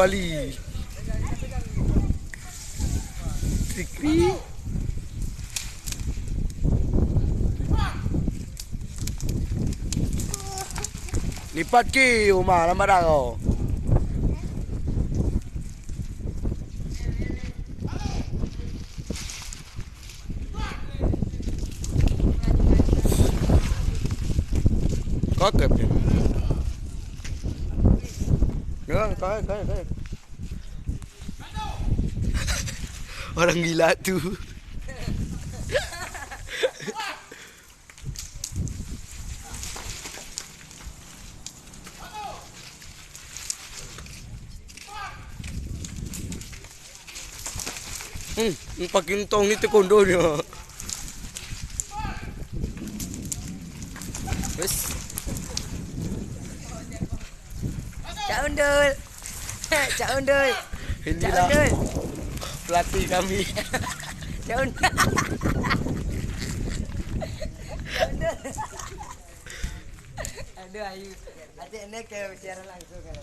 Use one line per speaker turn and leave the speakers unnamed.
wali. Tikri. Lipat ke rumah lambat dah kau. Có kịp kìa. Có. Orang gila tu. Pakai tong ni taekwondo ni. Wes.
Cak Undul. Cak Undul.
Inilah pelatih kami.
Cak Undul. Aduh Ayu. Adik ni ke bicara langsung kan.